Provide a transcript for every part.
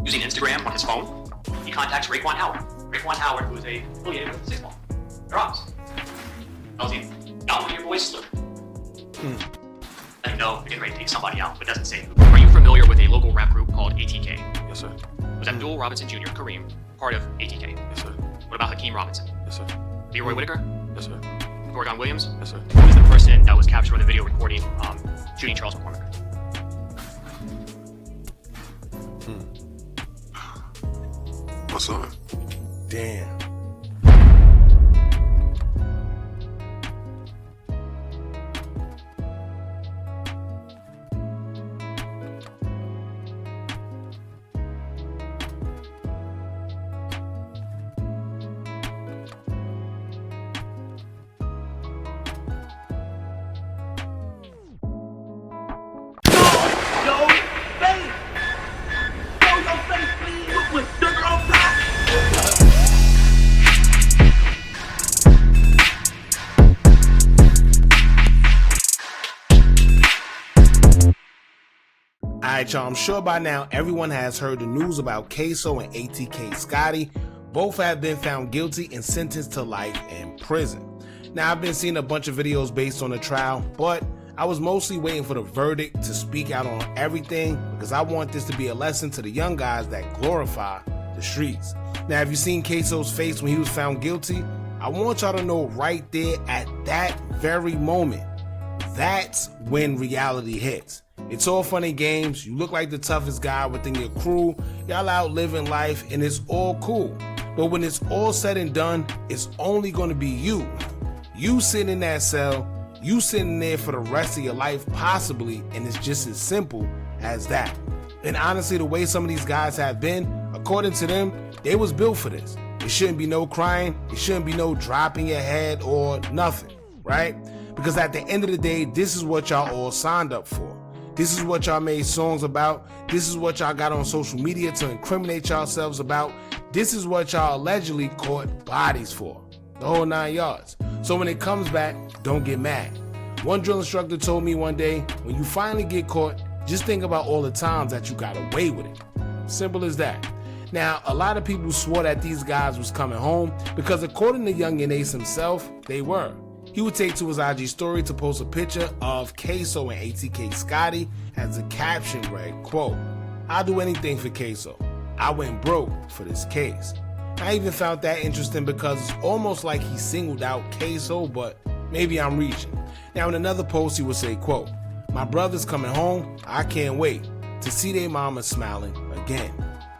Using Instagram on his phone, he contacts Raekwon Howard. Raekwon Howard, who is affiliated with the Sixth Ball. They're ops. Tells him, got one of your boys slip. Let him know you're getting ready to take somebody out, but doesn't say who. Are you familiar with a local rap group called ATK? Yes, sir. Was Abdul Robinson Jr., Kareem, part of ATK? Yes, sir. What about Hakeem Robinson? Yes, sir. Leroy Whitaker? Yes, sir. Oregon Williams? Yes, sir. Who is the person that was captured on the video recording shooting Charles McCormick? My son. Damn. Alright, y'all, I'm sure by now everyone has heard the news about KSOO and ATK Scotty. Both have been found guilty and sentenced to life in prison. Now, I've been seeing a bunch of videos based on the trial, but I was mostly waiting for the verdict to speak out on everything because I want this to be a lesson to the young guys that glorify the streets. Now, have you seen KSOO's face when he was found guilty? I want y'all to know right there at that very moment, that's when reality hits. It's all fun and games, you look like the toughest guy within your crew, y'all out living life and it's all cool. But when it's all said and done, it's only gonna be you. You sitting in that cell, you sitting there for the rest of your life possibly, and it's just as simple as that. And honestly, the way some of these guys have been, according to them, they was built for this. It shouldn't be no crying, it shouldn't be no dropping your head or nothing, right? Because at the end of the day, this is what y'all all signed up for. This is what y'all made songs about. This is what y'all got on social media to incriminate yourselves about. This is what y'all allegedly caught bodies for. The whole 9 yards. So when it comes back, don't get mad. One drill instructor told me one day, when you finally get caught, just think about all the times that you got away with it. Simple as that. Now, a lot of people swore that these guys was coming home because according to Youngin Ace himself, they were. He would take to his IG story to post a picture of KSOO and ATK Scotty as the caption read, quote, "I'll do anything for KSOO. I went broke for this case." I even found that interesting because it's almost like he singled out KSOO, but maybe I'm reaching. Now in another post he would say, quote, "My brother's coming home. I can't wait to see their mama smiling again."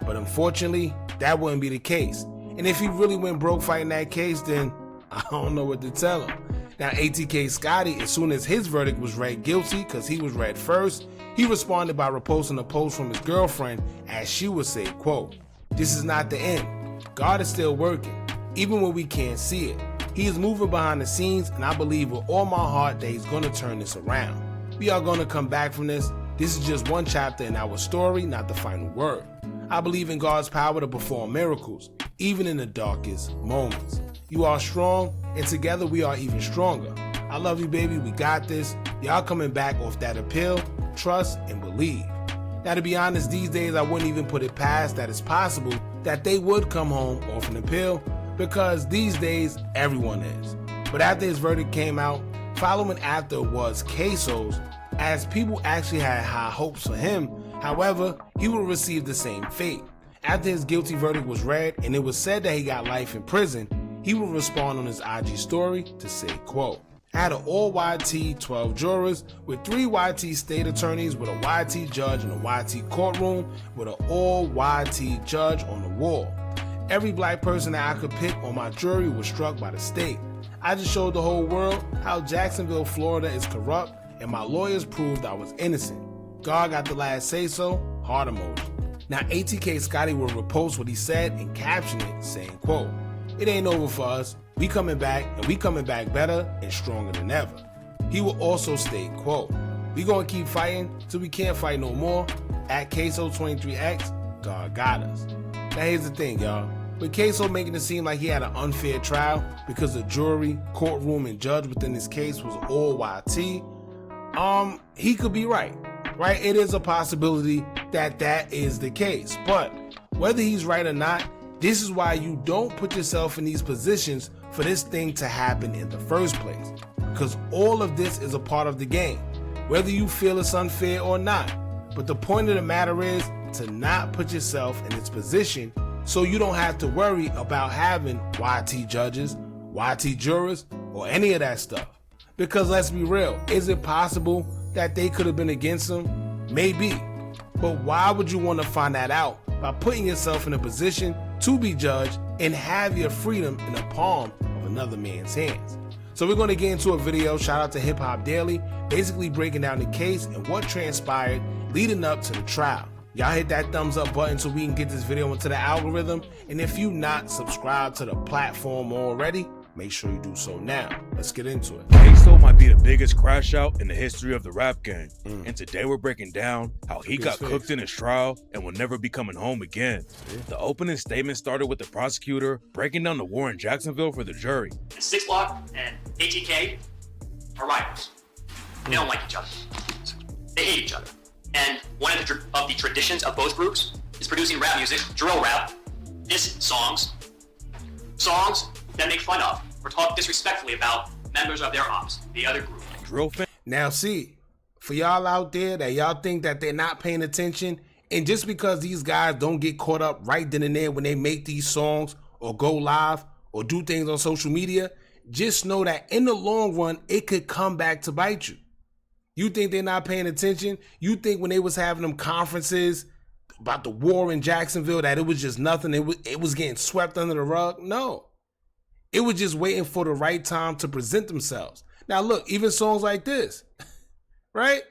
But unfortunately, that wouldn't be the case. And if he really went broke fighting that case, then I don't know what to tell him. Now ATK Scotty, as soon as his verdict was read guilty, because he was read first, he responded by reposting a post from his girlfriend as she would say, quote, "This is not the end. God is still working, even when we can't see it. He is moving behind the scenes, and I believe with all my heart that he's going to turn this around. We are going to come back from this. This is just one chapter in our story, not the final word. I believe in God's power to perform miracles, even in the darkest moments. You are strong, and together we are even stronger. I love you, baby. We got this. Y'all coming back off that appeal, trust, and believe." Now, to be honest, these days I wouldn't even put it past that it's possible that they would come home off an appeal, because these days everyone is. But after his verdict came out, following after was KSOO's, as people actually had high hopes for him. However, he would receive the same fate. After his guilty verdict was read and it was said that he got life in prison, he would respond on his IG story to say, quote, "I had an all YT 12 jurors with 3 YT state attorneys with a YT judge in a YT courtroom with an all YT judge on the wall. Every black person that I could pick on my jury was struck by the state. I just showed the whole world how Jacksonville, Florida is corrupt, and my lawyers proved I was innocent. God got the last say so, heart emoji." Now ATK Scotty will repost what he said and caption it saying, quote, "It ain't over for us. We coming back, and we coming back better and stronger than ever." He will also state, quote, "We gonna keep fighting till we can't fight no more. At KSOO23X, God got us." Now here's the thing, y'all. With KSOO making it seem like he had an unfair trial because the jury, courtroom, and judge within this case was all YT, he could be right? It is a possibility that that is the case. But whether he's right or not, this is why you don't put yourself in these positions for this thing to happen in the first place. Because all of this is a part of the game, whether you feel it's unfair or not. But the point of the matter is to not put yourself in this position so you don't have to worry about having YT judges, YT jurors, or any of that stuff. Because let's be real, is it possible that they could have been against him? Maybe. But why would you want to find that out by putting yourself in a position to be judged and have your freedom in the palm of another man's hands? So we're going to get into a video, shout out to Hip Hop Daily, basically breaking down the case and what transpired leading up to the trial. Y'all hit that thumbs up button so we can get this video into the algorithm. And if you not subscribed to the platform already, make sure you do so now. Let's get into it. KSOO might be the biggest crash out in the history of the rap game. And today we're breaking down how he got cooked in his trial and will never be coming home again. The opening statement started with the prosecutor breaking down the war in Jacksonville for the jury. And 6 Block and ATK are rivals. They don't like each other. They hate each other. And one of the traditions of both groups is producing rap music, drill rap, diss songs that make fun of or talk disrespectfully about members of their ops, the other group. Drill fan. Now see, for y'all out there that y'all think that they're not paying attention, and just because these guys don't get caught up right then and there when they make these songs or go live or do things on social media, just know that in the long run, it could come back to bite you. You think they're not paying attention? You think when they was having them conferences about the war in Jacksonville that it was just nothing, it was getting swept under the rug? No. It was just waiting for the right time to present themselves. Now look, even songs like this, right?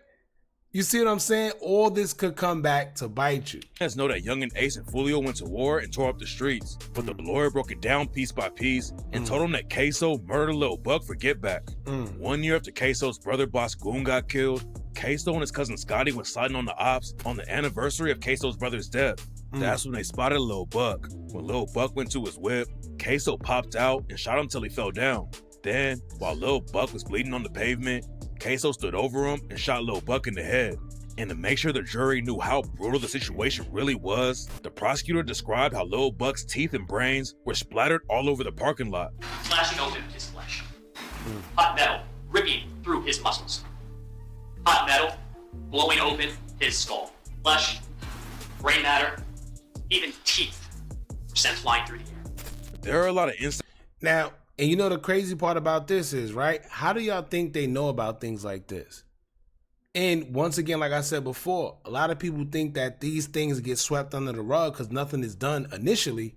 You see what I'm saying? All this could come back to bite you. Fans know that Young and Ace and Fulio went to war and tore up the streets, but the lawyer broke it down piece by piece and told him that KSOO murdered Lil Buck for get back. 1 year after KSOO's brother Boss Goon got killed, KSOO and his cousin Scotty went sliding on the ops on the anniversary of KSOO's brother's death. That's when they spotted Lil Buck. When Lil Buck went to his whip, KSOO popped out and shot him till he fell down. Then, while Lil Buck was bleeding on the pavement, KSOO stood over him and shot Lil Buck in the head. And to make sure the jury knew how brutal the situation really was, the prosecutor described how Lil Buck's teeth and brains were splattered all over the parking lot. Slashing open his flesh. Hot metal ripping through his muscles. Hot metal blowing open his skull. Flesh, brain matter, even teeth were sent flying through the air. There are a lot of instances. Now, and you know the crazy part about this is, right? How do y'all think they know about things like this? And once again, like I said before, a lot of people think that these things get swept under the rug because nothing is done initially,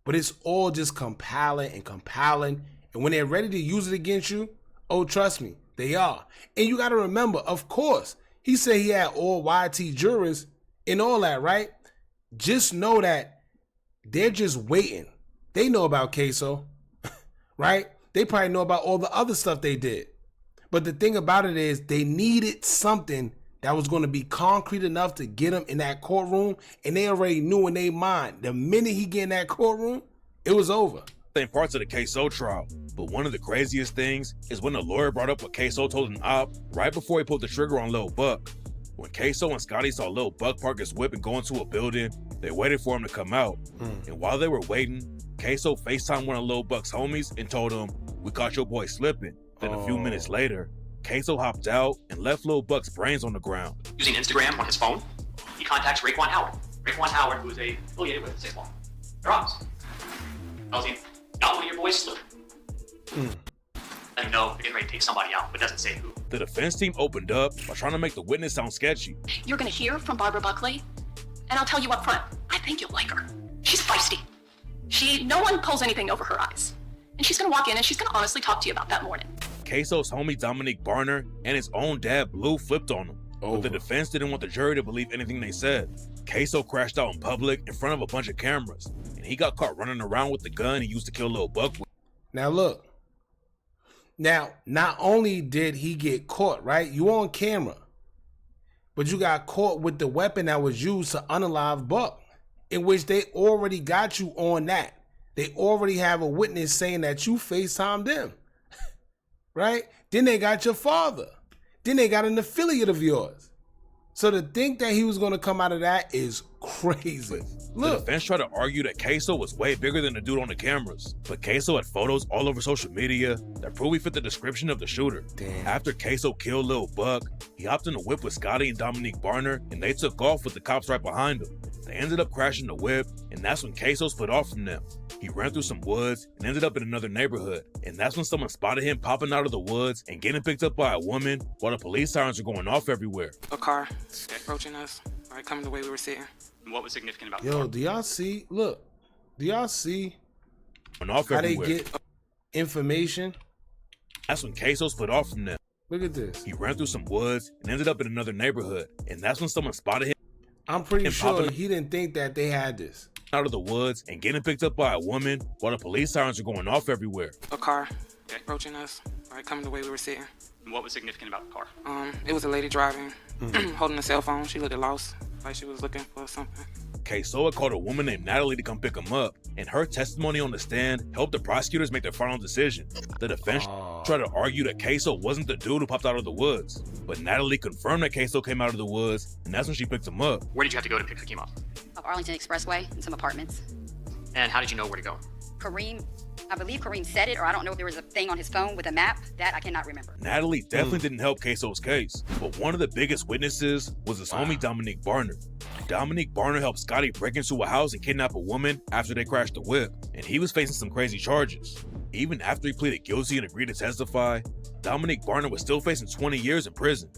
but it's all just compiling and compiling. And when they're ready to use it against you, oh, trust me, they are. And you got to remember, of course, he said he had all YT jurors and all that, right? Just know that they're just waiting. They know about KSOO, right? They probably know about all the other stuff they did. But the thing about it is they needed something that was going to be concrete enough to get him in that courtroom. And they already knew in their mind, the minute he get in that courtroom, it was over. Same parts of the KSOO trial. But one of the craziest things is when the lawyer brought up what KSOO told an op right before he pulled the trigger on Lil Buck. When KSOO and Scotty saw Lil Buck park his whip and go into a building, they waited for him to come out. And while they were waiting, KSOO FaceTimed one of Lil Buck's homies and told him, "We caught your boy slipping." Then a few minutes later, KSOO hopped out and left Lil Buck's brains on the ground. Using Instagram on his phone, he contacts Raekwon Howard. Raekwon Howard, who is affiliated with 6 Block. They're ops. Tells him, got one of your boys slipping. Let him know they're getting ready to take somebody out, but doesn't say who. The defense team opened up by trying to make the witness sound sketchy. You're gonna hear from Barbara Buckley, and I'll tell you up front, I think you'll like her. She's feisty. No one pulls anything over her eyes. And she's gonna walk in and she's gonna honestly talk to you about that morning. KSOO's homie Dominique Barner and his own dad Blue flipped on him. But the defense didn't want the jury to believe anything they said. KSOO crashed out in public in front of a bunch of cameras, and he got caught running around with the gun he used to kill Lil Buck with. Now look, now not only did he get caught, right? You on camera, but you got caught with the weapon that was used to unalive Buck, in which they already got you on that. They already have a witness saying that you FaceTimed them, right? Then they got your father. Then they got an affiliate of yours. So to think that he was going to come out of that is crazy. The Look, defense tried to argue that KSOO was way bigger than the dude on the cameras, but KSOO had photos all over social media that prove he fit the description of the shooter. Damn. After KSOO killed Lil Buck, he hopped in a whip with Scotty and Dominique Barner, and they took off with the cops right behind him. They ended up crashing the whip, and that's when KSOO split off from them. He ran through some woods and ended up in another neighborhood, and that's when someone spotted him popping out of the woods and getting picked up by a woman while the police sirens were going off everywhere. A car approaching us, right, coming the way we were sitting. What was significant about yo, do y'all see? Look, do y'all see Went off how everywhere. they get information? That's when KSOO split off from them. Look at this. He ran through some woods and ended up in another neighborhood, and that's when someone spotted him I'm pretty and sure popping- he didn't think that they had this. out of the woods and getting picked up by a woman while the police sirens were going off everywhere. A car approaching us, right, coming the way we were sitting. What was significant about the car? It was a lady driving, holding a cell phone. She looked lost, like she was looking for something. KSOO had called a woman named Natalie to come pick him up, and her testimony on the stand helped the prosecutors make their final decision. The defense tried to argue that KSOO wasn't the dude who popped out of the woods, but Natalie confirmed that KSOO came out of the woods, and that's when she picked him up. Where did you have to go to pick Hakeem up? Of Arlington Expressway and some apartments. And how did you know where to go? Kareem, I believe Kareem said it, or I don't know if there was a thing on his phone with a map. That I cannot remember. Natalie definitely didn't help KSOO's case, but one of the biggest witnesses was his homie Dominique Barner. Dominique Barner helped Scotty break into a house and kidnap a woman after they crashed the whip, and he was facing some crazy charges. Even after he pleaded guilty and agreed to testify, Dominique Barner was still facing 20 years in prison.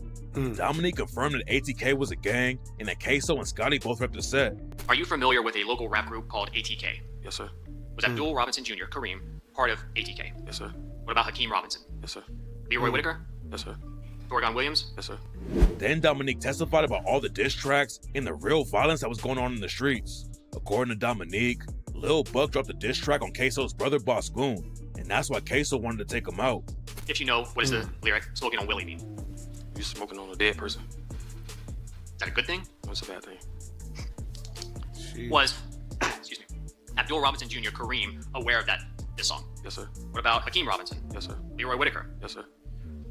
Dominique confirmed that ATK was a gang and that KSOO and Scotty both repped the set. Are you familiar with a local rap group called ATK? Yes, sir. Was Abdul Robinson Jr., Kareem, part of ATK? Yes, sir. What about Hakeem Robinson? Yes, sir. Leroy Whitaker? Yes, sir. Thorgon Williams? Yes, sir. Then Dominique testified about all the diss tracks and the real violence that was going on in the streets. According to Dominique, Lil Buck dropped a diss track on KSOO's brother Boss Goon, and that's why KSOO wanted to take him out. If you know, what does the lyric "Smoking on Willie" mean? You smoking on a dead person. Is that a good thing? What's a bad thing? Was, excuse me, Abdul Robinson Jr., Kareem, aware of this song? Yes, sir. What about Hakeem Robinson? Yes, sir. Leroy Whitaker? Yes, sir.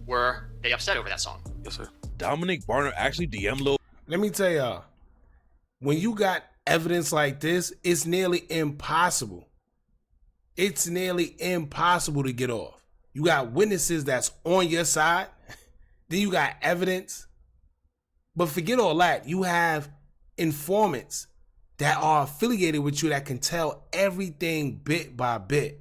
Were they upset over that song? Yes, sir. Dominique Barner actually DM'd Lil Let me tell y'all, when you got evidence like this, it's nearly impossible. It's nearly impossible to get off. You got witnesses that's on your side, then you got evidence. But forget all that. You have informants that are affiliated with you that can tell everything bit by bit.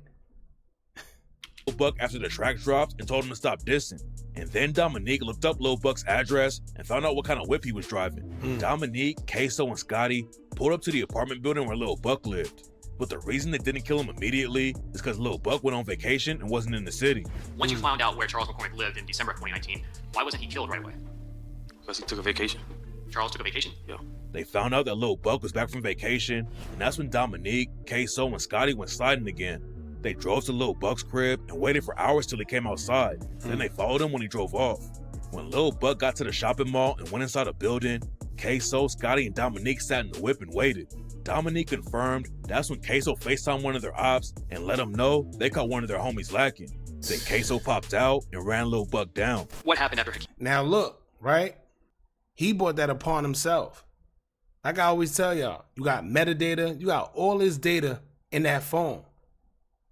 Buck after the track dropped and told him to stop dissing. And then Dominique looked up Lil Buck's address and found out what kind of whip he was driving. Dominique, KSOO, and Scotty pulled up to the apartment building where Lil Buck lived. But the reason they didn't kill him immediately is because Lil Buck went on vacation and wasn't in the city. Once you found out where Charles McCormick lived in December of 2019, why wasn't he killed right away? Because he took a vacation. Charles took a vacation? Yeah. They found out that Lil Buck was back from vacation, and that's when Dominique, KSOO, and Scotty went sliding again. They drove to Lil Buck's crib and waited for hours till he came outside. Then they followed him when he drove off. When Lil Buck got to the shopping mall and went inside a building, KSOO, Scotty, and Dominique sat in the whip and waited. Dominique confirmed that's when KSOO FaceTimed one of their ops and let them know they caught one of their homies lacking. Then KSOO popped out and ran Lil Buck down. What happened after Hakeem? Now look, right? He brought that upon himself. Like I always tell y'all, you got metadata, you got all this data in that phone.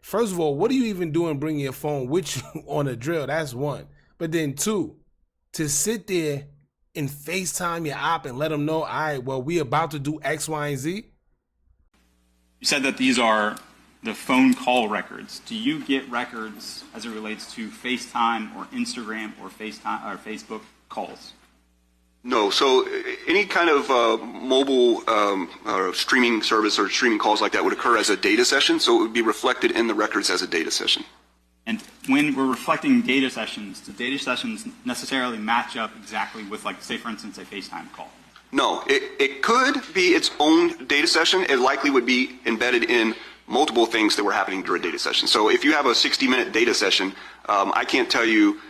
First of all, what are you even doing bringing your phone with you on a drill? That's one. But then two, to sit there and FaceTime your op and let them know, all right, well, we about to do X, Y, and Z. You said that these are the phone call records. Do you get records as it relates to FaceTime or Instagram or FaceTime or Facebook calls? No, so any kind of mobile or streaming service or streaming calls like that would occur as a data session, so it would be reflected in the records as a data session. And when we're reflecting data sessions, do data sessions necessarily match up exactly with, like, say, for instance, a FaceTime call? No, it could be its own data session. It likely would be embedded in multiple things that were happening during a data session. So if you have a 60-minute data session, I can't tell you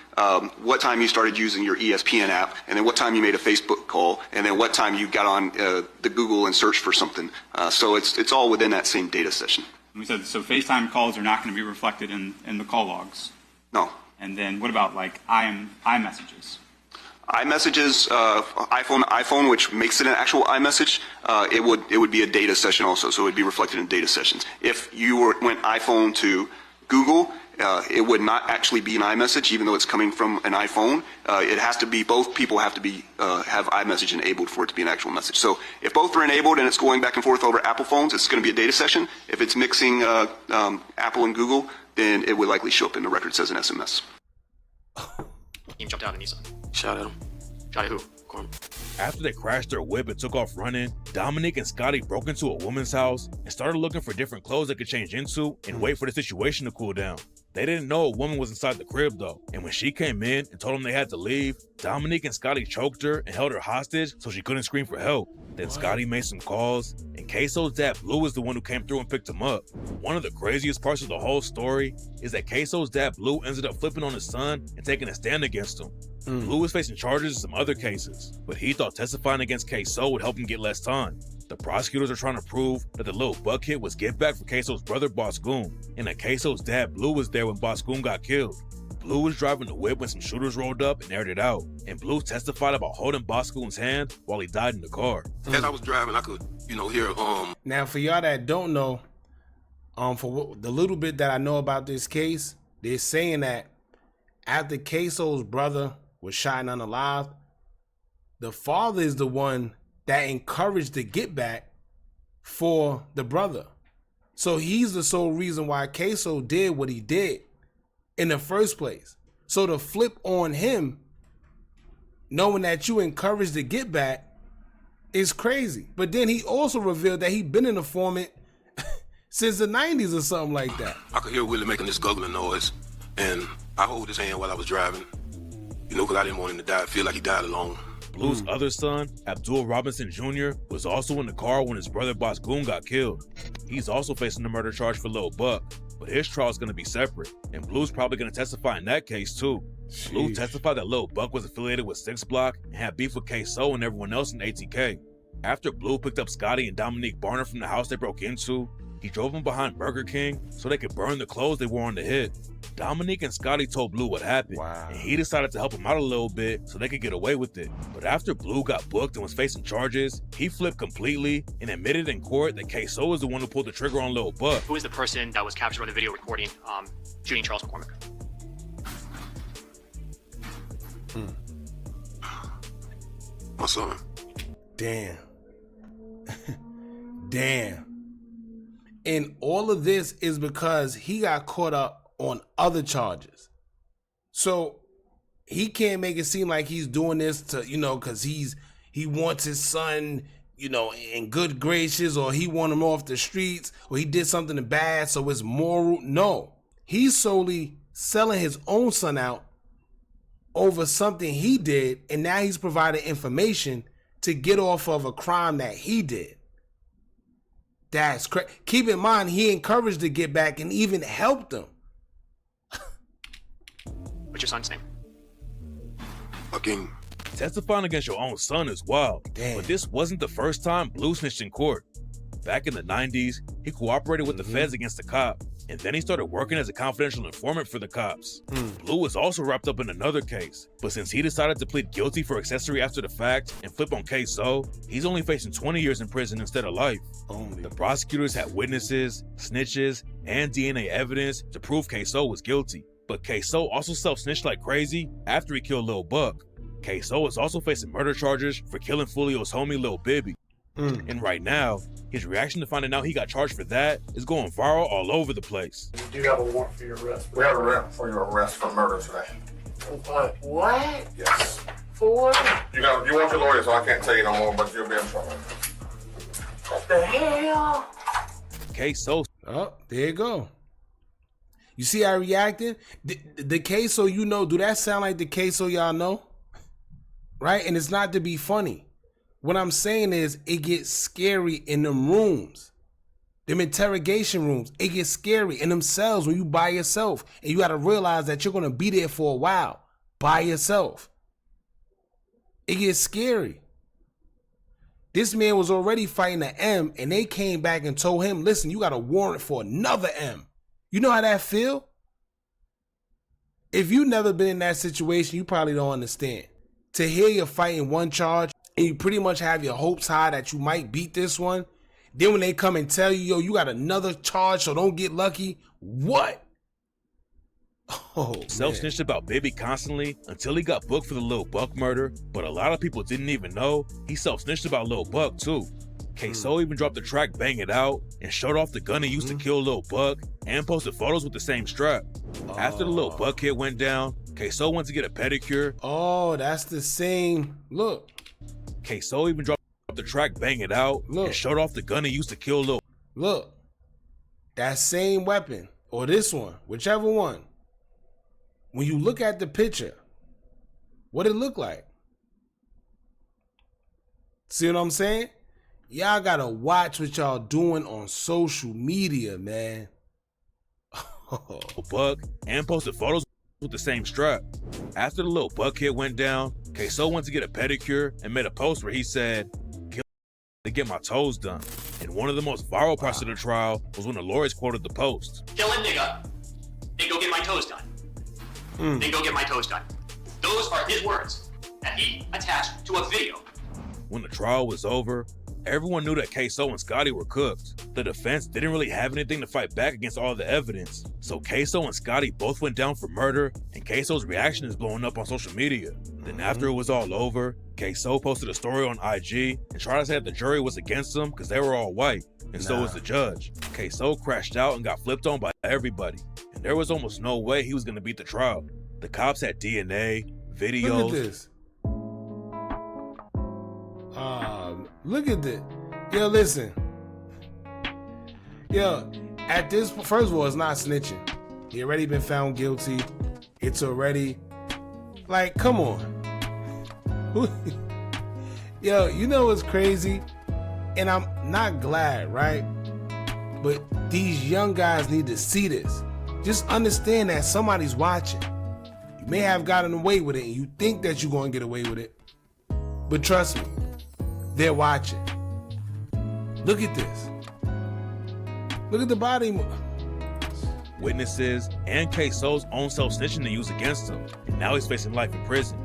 what time you started using your ESPN app, and then what time you made a Facebook call, and then what time you got on the Google and searched for something. So it's all within that same data session. And we said, so FaceTime calls are not going to be reflected in the call logs. No. And then what about, like, iMessages? iMessages, iPhone, which makes it an actual iMessage, it would be a data session also, so it would be reflected in data sessions. If you went iPhone to Google, it would not actually be an iMessage, even though it's coming from an iPhone. It has to be, both people have to be have iMessage enabled for it to be an actual message. So if both are enabled and it's going back and forth over Apple phones, it's going to be a data session. If it's mixing Apple and Google, then it would likely show up in the records as an SMS. He jumped out of the Nissan. Shot at him. Shot at who? After they crashed their whip and took off running, Dominique and Scotty broke into a woman's house and started looking for different clothes they could change into and wait for the situation to cool down. They didn't know a woman was inside the crib though, and when she came in and told them they had to leave, Dominique and Scotty choked her and held her hostage so she couldn't scream for help. Then Scotty made some calls, and KSOO's dad Blue was the one who came through and picked him up. One of the craziest parts of the whole story is that KSOO's dad Blue ended up flipping on his son and taking a stand against him. Blue was facing charges in some other cases, but he thought testifying against KSOO would help him get less time. The prosecutors are trying to prove that the little buck hit was give back for KSOO's brother Boss Goon, and that KSOO's dad Blue was there when Boss Goon got killed. Blue was driving the whip when some shooters rolled up and aired it out, and Blue testified about holding Boss Goon's hand while he died in the car. As I was driving, I could, hear Now, for y'all that don't know, for the little bit that I know about this case, they're saying that after KSOO's brother was shot and unalived, the father is the one that encouraged the get back for the brother. So he's the sole reason why KSOO did what he did in the first place. So to flip on him, knowing that you encouraged the get back, is crazy. But then he also revealed that he'd been an informant since the 90s or something like that. I could hear Willie making this guggling noise, and I hold his hand while I was driving, because I didn't want him to die, feel like he died alone. Blue's other son, Abdul Robinson Jr., was also in the car when his brother Boss Goon got killed. He's also facing the murder charge for Lil Buck, but his trial is going to be separate, and Blue's probably going to testify in that case too. Jeez. Blue testified that Lil Buck was affiliated with 6 Block and had beef with KSOO and everyone else in ATK. After Blue picked up Scotty and Dominique Barner from the house they broke into, he drove them behind Burger King so they could burn the clothes they wore on the hit. Dominique and Scotty told Blue what happened, and he decided to help him out a little bit so they could get away with it. But after Blue got booked and was facing charges, he flipped completely and admitted in court that KSOO was the one who pulled the trigger on Lil Buck. Who is the person that was captured on the video recording shooting Charles McCormick? My son. Damn. Damn. And all of this is because he got caught up on other charges. So he can't make it seem like he's doing this to, because he wants his son, in good graces, or he want him off the streets, or he did something bad, so it's moral. No. He's solely selling his own son out over something he did, and now he's providing information to get off of a crime that he did. That's crazy. Keep in mind, he encouraged to get back and even helped them. What's your son's name? Hakeem. Testifying against your own son is wild. Damn. But this wasn't the first time Blue snitched in court. Back in the 90s, he cooperated with the feds against the cop, and then he started working as a confidential informant for the cops. Blue was also wrapped up in another case, but since he decided to plead guilty for accessory after the fact and flip on KSOO, he's only facing 20 years in prison instead of life. The prosecutors had witnesses, snitches, and DNA evidence to prove KSOO was guilty, but KSOO also self-snitched like crazy after he killed Lil Buck. KSOO is also facing murder charges for killing Fulio's homie Lil Bibby. And right now, his reaction to finding out he got charged for that is going viral all over the place. You do have a warrant for your arrest. We have a warrant for your arrest for murder today. What? Yes. For? You want your lawyer, so I can't tell you no more, but you'll be in trouble. What the hell? KSOO. Oh, there you go. You see how I reacted? The KSOO do that sound like the KSOO y'all know? Right? And it's not to be funny. What I'm saying is it gets scary in them rooms. Them interrogation rooms. It gets scary in them cells when you by yourself. And you got to realize that you're going to be there for a while by yourself. It gets scary. This man was already fighting an M, and they came back and told him, listen, you got a warrant for another M. You know how that feel? If you've never been in that situation, you probably don't understand. to hear you're fighting one charge and you pretty much have your hopes high that you might beat this one. Then when they come and tell you, yo, you got another charge, so don't get lucky. What? Oh, Self-snitched about Bibby constantly until he got booked for the Lil Buck murder, but a lot of people didn't even know he self-snitched about Lil Buck too. KSOO even dropped the track Bang It Out and showed off the gun he used to kill Lil Buck and posted photos with the same strap. After the Lil Buck hit went down, KSOO went to get a pedicure. Oh, that's the same. Look. KSOO even dropped the track Bang It Out and showed off the gun he used to kill Lil. Look. That same weapon, or this one, whichever one. When you look at the picture, what it look like? See what I'm saying? Y'all gotta watch what y'all doing on social media, man. Buck and posted photos with the same strap. After the Lil Buck hit went down, KSOO went to get a pedicure and made a post where he said, "Kill to get my toes done." And one of the most viral parts of the trial was when the lawyers quoted the post. Kill a nigga, then go get my toes done. Then go get my toes done. Those are his words that he attached to a video. When the trial was over, everyone knew that KSOO and Scotty were cooked. The defense didn't really have anything to fight back against all the evidence, so KSOO and Scotty both went down for murder, and KSOO's reaction is blowing up on social media. Then after it was all over, KSOO posted a story on IG and tried to say that the jury was against him because they were all white, and so was the judge. KSOO crashed out and got flipped on by everybody, and there was almost no way he was going to beat the trial. The cops had DNA, videos. Look at this. Look at this. Yo, listen. Yo, at this, first of all, it's not snitching. He already been found guilty. It's already, like, come on. Yo, you know what's crazy? And I'm not glad, right? But these young guys need to see this. Just understand that somebody's watching. You may have gotten away with it and you think that you're going to get away with it. But trust me, they're watching. Look at this. Look at the body. Witnesses and KSOO's own self-snitching they used against him, and now he's facing life in prison.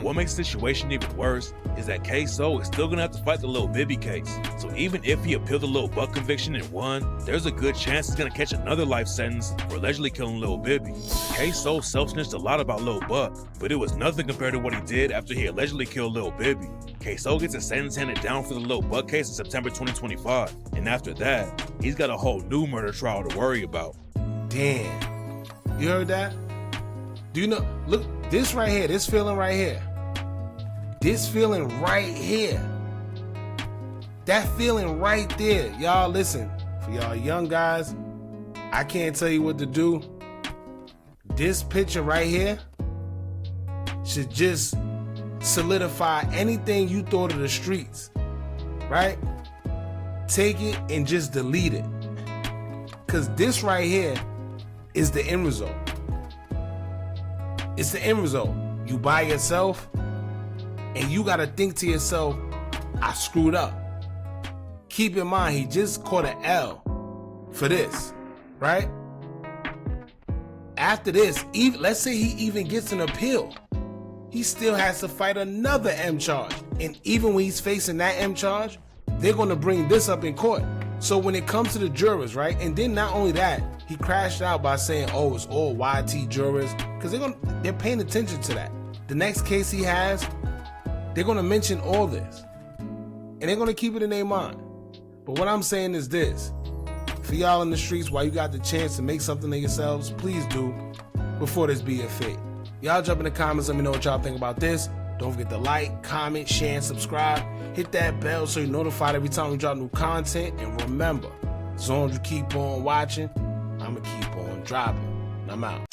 What makes the situation even worse is that KSOO is still gonna have to fight the Lil Bibby case. So even if he appealed the Lil Buck conviction and won, there's a good chance he's gonna catch another life sentence for allegedly killing Lil Bibby. KSOO self-snitched a lot about Lil Buck, but it was nothing compared to what he did after he allegedly killed Lil Bibby. KSOO gets a sentence handed down for the Lil Buck case in September 2025, and after that, he's got a whole new murder trial to worry about. Damn. You heard that? Do you know? Look, this right here, this feeling right here. This feeling right here. That feeling right there. Y'all listen, for y'all young guys, I can't tell you what to do. This picture right here should just solidify anything you thought of the streets, right? Take it and just delete it. Because this right here is the end result. It's the end result. You by yourself and you got to think to yourself, I screwed up. Keep in mind, he just caught an L for this, right? After this, let's say he even gets an appeal, he still has to fight another M charge. And even when he's facing that M charge, they're going to bring this up in court. So when it comes to the jurors, right? And then not only that, he crashed out by saying, oh, it's all YT jurors, because they're paying attention to that. The next case he has, they're going to mention all this. And they're going to keep it in their mind. But what I'm saying is this. For y'all in the streets, while you got the chance to make something of yourselves, please do, before this be your fate. Y'all jump in the comments, let me know what y'all think about this. Don't forget to like, comment, share, and subscribe. Hit that bell so you're notified every time we drop new content. And remember, as long as you keep on watching, I'ma keep on dropping. And I'm out.